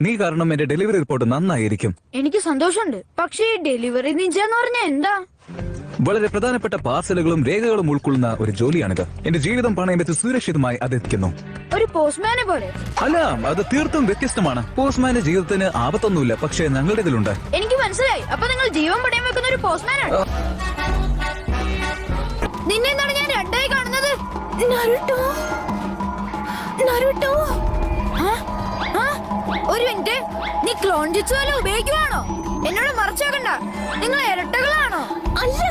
നീ കാരണം എന്റെ ഡെലിവറി റിപ്പോർട്ട് നന്നായിരിക്കും. എനിക്ക് സന്തോഷമുണ്ട്. പക്ഷേ ഡെലിവറി നിഞ്ച എന്ന് പറഞ്ഞ എന്താ? വളരെ പ്രധാനപ്പെട്ട പാർസലുകളും രേഖകളും ഉൾക്കൊള്ളുന്ന ഒരു ജോലിയാണിത്. എന്റെ ജീവിതം പണയം വെച്ച് സുരക്ഷിതമായി അത് എത്തിക്കുന്നു. ഒരു പോസ്റ്റ്മാനെ പോലെ? അല്ല, അത് തീർത്തും വ്യത്യസ്തമാണ്. പോസ്റ്റ്മാന്റെ ജീവിതത്തിന് ആപത്തൊന്നുമില്ല, പക്ഷേ ഞങ്ങളുടേതിലുണ്ട്. എനിക്ക് മനസ്സിലായി. അപ്പൊ നിങ്ങൾ ജീവൻ പണയം വെക്കുന്ന ഒരു പോസ്റ്റ്മാനാണ്. നിന്നെ എന്താണ് ഞാൻ രണ്ടായി കാണുന്നത്? നരുട്ടോ, നരുട്ടോ. ഒരു മിനിറ്റ്, നീ ക്ലോൺ ജിറ്റ്സു വല്ലതും ഉപയോഗിക്കുവാണോ? എന്നോട് മറച്ചാക്കണ്ട. നിങ്ങൾ ഇരട്ടകളാണോ? അല്ല.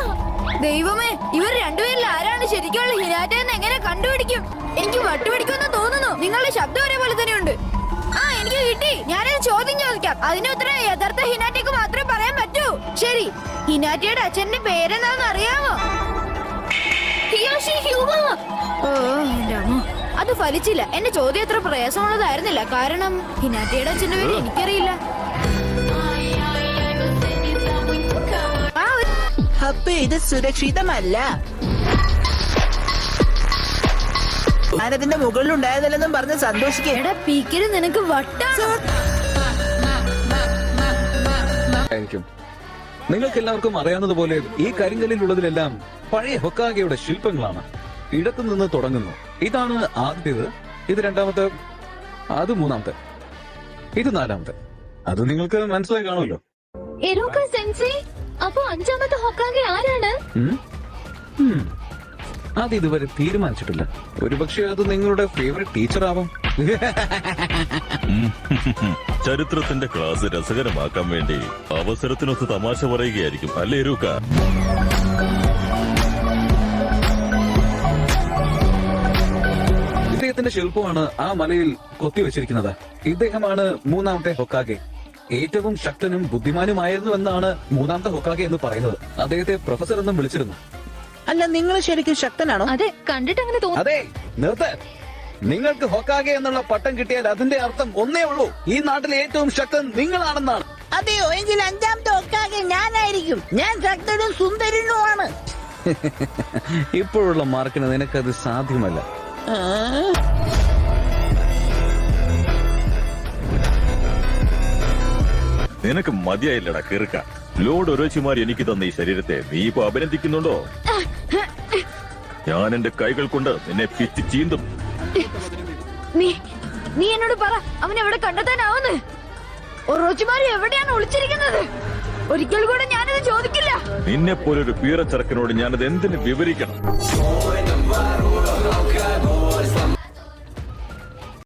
ദൈവമേ, ഇവർ രണ്ടുപേരിൽ ആരാണ് ശരിക്കുള്ള ഹിനാറ്റ എന്ന് എങ്ങനെ കണ്ടുപിടിക്കും? എനിക്ക് വട്ടുപിടിക്കുമെന്ന് തോന്നുന്നു. നിങ്ങളുടെ ശബ്ദം ഒരേപോലെ തന്നെയുണ്ട്. എനിക്ക് കിട്ടി. ഞാനൊരു ചോദ്യം ചോദിക്കാം. അതിന് ഉത്തരം യഥാർത്ഥ ഹിനാറ്റയ്ക്ക് മാത്രമേ പറയാൻ പറ്റൂ. ശരി, ഹിനാറ്റയുടെ അച്ഛന്റെ പേരെന്താണെന്ന് അറിയാമോ? അത് ഫലിച്ചില്ല. എന്റെ ചോദ്യം അത്ര പ്രയാസമുള്ളതായിരുന്നില്ല. കാരണം ഹിനാറ്റയുടെ അച്ഛന്റെ പേര് എനിക്കറിയില്ല. അപ്പൊ ഇത് സുരക്ഷിതമല്ല. ഞാനതിന്റെ മുകളിലുണ്ടായതല്ലെന്നും പറഞ്ഞ് സന്തോഷിക്കേടാ. പീക്കിന് നിനക്ക് വട്ടാണ്. നിങ്ങൾക്ക് എല്ലാവർക്കും അറിയാവുന്നതുപോലെ ഈ കരിങ്കല്ലിലുള്ളതിലെല്ലാം പഴയ ഹൊക്കാഗെയുടെ ശില്പങ്ങളാണ്. ഇടത്തു നിന്ന് തുടങ്ങുന്നു. ഇതാണ് ആദ്യത്തേത്, ഇത് രണ്ടാമത്തെ, അത് മൂന്നാമത്തെ, ഇത് നാലാമത്തെ. അത് നിങ്ങൾക്ക് മനസ്സിലായി കാണുമല്ലോ. അപ്പൊ അഞ്ചാമത്തെ ഹൊക്കാഗെ ആരാണ്? അത് ഇതുവരെ തീരുമാനിച്ചിട്ടില്ല. ഒരുപക്ഷെ അത് നിങ്ങളുടെ ഫേവറേറ്റ് ടീച്ചർ ആവാം. ചരിത്രത്തിന്റെ ക്ലാസ് രസകരമാക്കാൻ വേണ്ടി അവസരത്തിനൊത്ത് തമാശ പറയുകയായിരിക്കും അല്ലേ രൂക്ക? ഇദ്ദേഹത്തിന്റെ ശില്പമാണ് ആ മലയിൽ കൊത്തിവെച്ചിരിക്കുന്നത്. ഇദ്ദേഹമാണ് മൂന്നാമത്തെ ഹൊക്കാഗെ. ഏറ്റവും ശക്തനും ബുദ്ധിമാനുമായിരുന്നു എന്നാണ് മൂന്നാമത്തെ ഹൊക്കാഗെ എന്ന് പറയുന്നത്. അദ്ദേഹത്തെ പ്രൊഫസർ എന്നും വിളിച്ചിരുന്നു. അല്ല, നിങ്ങൾ ശരിക്കും ശക്തനാണോ? അതെ, കണ്ടിട്ട് അങ്ങനെ തോന്നുന്നു. അതെ, നിർത്ത്. നിങ്ങൾക്ക് ഹൊക്കാഗെ എന്നുള്ള പട്ടം കിട്ടിയാൽ അതിന്റെ അർത്ഥം ഒന്നേ ഉള്ളൂ, ഈ നാട്ടിലെ ഏറ്റവും ശക്തൻ നിങ്ങളാണെന്നാണ്. അതെയോ? എങ്കിൽ അഞ്ചാമത്തെ ഹൊക്കാഗെ ഞാനായിരിക്കും. ഞാൻ ശക്തനും സുന്ദരനുമാണ്. ഇപ്പോഴുള്ള മാർക്കിന് നിനക്കത് സാധ്യമല്ല. നിനക്ക് മതിയായില്ലടാ കിറുക്ക. ലോഡ് ഒരോച്ചിമാർ എനിക്ക് തന്ന ഈ ശരീരത്തെ നീ ഇപ്പൊ അഭിനന്ദിക്കുന്നുണ്ടോ? ഞാൻ എന്റെ കൈകൾ കൊണ്ട് നിന്നെ പിച്ച് ചീന്തും. നീ എന്നോട് പറ, അവൻ എവിടെ കണ്ടെത്താനാവുന്നു? ഒറോച്ചിമാര് എവിടെയാണ് ഒളിച്ചിരിക്കുന്നത്? ഒരിക്കൽ കൂടെ ഞാനത് ചോദിക്കില്ല. നിന്നെ പോലൊരു പീറച്ചറക്കനോട് ഞാനത് എന്തിനു വിവരിക്കണം?